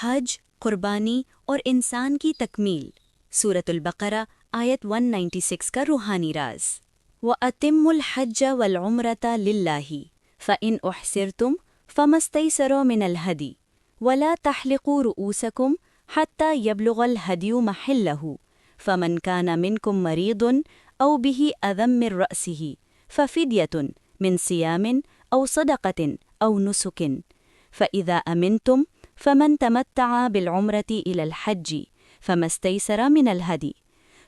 حج، قربانی اور انسان کی تکمیل۔ سورۃ البقرہ آیت 196 کا روحانی راز۔ وَأَتِمُّوا الْحَجَّ وَالْعُمْرَةَ لِلَّهِ فَإِنْ أُحْصِرْتُمْ فَمَا اسْتَيْسَرَ مِنَ الْهَدْيِ وَلَا تَحْلِقُوا رُؤُوسَكُمْ حَتَّى يَبْلُغَ الْهَدْيُ مَحِلَّهُ فَمَنْ كَانَ مِنْكُمْ مَرِيضٌ أَوْ بِهِ أَذًى مِّن رَّأْسِهِ فَفِدْيَةٌ مِّن صِيَامٍ أَوْ صَدَقَةٍ أَوْ نُسُكٍ فَإِذَا أَمِنْتُمْ فَمَنْ تَمَتَّعَ بِالْعُمْرَةِ إِلَى الْحَجِّ فَمَا اسْتَيْسَرَ مِنَ الْهَدْيِ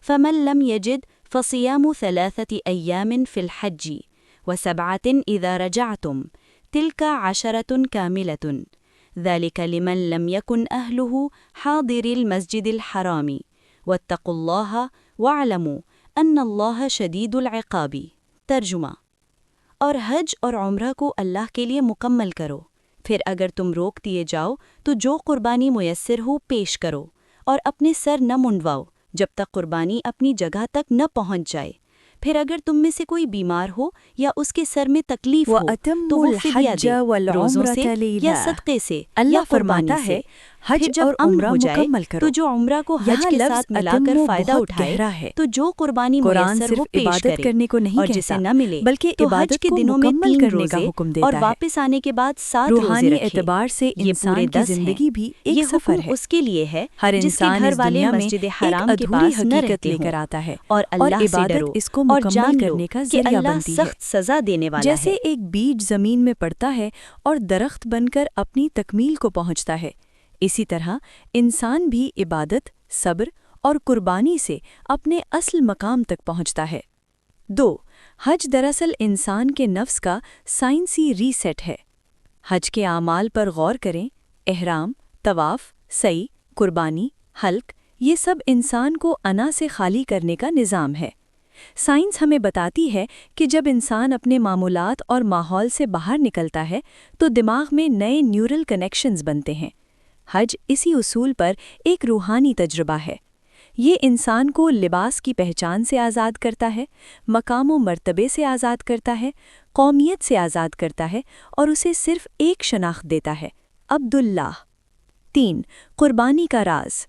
فَمَنْ لَمْ يَجِدْ فَصِيَامُ 3 أَيَّامٍ فِي الْحَجِّ و7 إِذَا رَجَعْتُمْ تِلْكَ 10 كَامِلَةٌ ذَلِكَ لِمَنْ لَمْ يَكُنْ أَهْلُهُ حَاضِرِي الْمَسْجِدِ الْحَرَامِ وَاتَّقُوا اللَّهَ وَاعْلَمُوا أَنَّ اللَّهَ شَدِيدُ الْعِقَابِ۔ ترجمہ: اور حج اور عمرہ کو اللہ کے لیے مکمل کرو، پھر اگر تم روک دیے جاؤ تو جو قربانی میسر ہو پیش کرو، اور اپنے سر نہ منڈواؤ جب تک قربانی اپنی جگہ تک نہ پہنچ جائے۔ پھر اگر تم میں سے کوئی بیمار ہو یا اس کے سر میں تکلیف ہو تو وہ فدیہ دے، روزوں سے یا صدقے سے یا قربانی سے۔ حج پھر جب اور امن عمرہ ہو جائے مکمل کرو۔ تو جو عمرہ کو حج کے ساتھ ملا کر فائدہ اٹھائے تو جو قربانی قرآن میسر صرف ہو پیش عبادت کرے، کرنے کو نہیں اور کہتا جسے نہ ملے بلکہ تو حج عبادت کے کو دنوں میں مکمل 3 کرنے کا روزے حکم دیتا اور ہے۔ واپس آنے کے بعد 7 روزے روحانی رکھے۔ اعتبار سے یہ انسان پورے کی 10 زندگی بھی ہیں۔ ایک یہ سفر حکم ہے۔ اس کے لیے ہے ہر جس کے انسان گھر اس والے دنیا میں مسجد ایک حرام کے ادھوری پاس نہ حقیقت رہتے لے ہوں، کر آتا ہے، اور اللہ سے عبادت ڈرو اس کو اور مکمل جان لو کرنے کا کہ ذریعہ اللہ بنتی ہے۔ سخت سزا دینے والا جیسے ہے۔ ایک بیج زمین میں پڑتا ہے اور درخت بن کر اپنی تکمیل کو پہنچتا ہے، اسی طرح انسان بھی عبادت، صبر اور قربانی سے اپنے اصل مقام تک پہنچتا ہے۔ 2. حج دراصل انسان کے نفس کا سائنسی ری سیٹ ہے۔ حج کے اعمال پر غور کریں۔ احرام، طواف، سعی، قربانی، حلق، یہ سب انسان کو انا سے خالی کرنے کا نظام ہے۔ سائنس ہمیں بتاتی ہے کہ جب انسان اپنے معمولات اور ماحول سے باہر نکلتا ہے تو دماغ میں نئے نیورل کنیکشنز بنتے ہیں۔ حج اسی اصول پر ایک روحانی تجربہ ہے۔ یہ انسان کو لباس کی پہچان سے آزاد کرتا ہے، مقام و مرتبے سے آزاد کرتا ہے، قومیت سے آزاد کرتا ہے اور اسے صرف ایک شناخت دیتا ہے: عبداللہ۔ 3. قربانی کا راز۔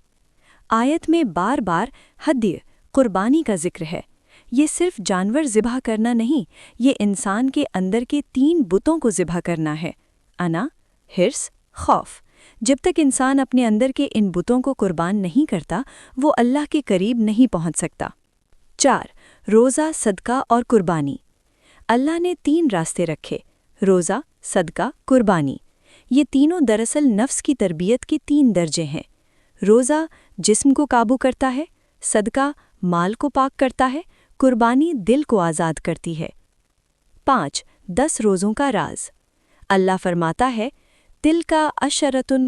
آیت میں بار بار ہدیہ، قربانی کا ذکر ہے۔ یہ صرف جانور ذبح کرنا نہیں، یہ انسان کے اندر کے 3 بتوں کو ذبح کرنا ہے: انا، حرص، خوف۔ جب تک انسان اپنے اندر کے ان بتوں کو قربان نہیں کرتا، وہ اللہ کے قریب نہیں پہنچ سکتا۔ 4. روزہ، صدقہ اور قربانی۔ اللہ نے 3 راستے رکھے: روزہ، صدقہ، قربانی۔ یہ تینوں دراصل نفس کی تربیت کے 3 درجے ہیں۔ روزہ جسم کو قابو کرتا ہے، صدقہ مال کو پاک کرتا ہے، قربانی دل کو آزاد کرتی ہے۔ 5. 10 روزوں کا راز۔ اللہ فرماتا ہے: تِلْکَ 10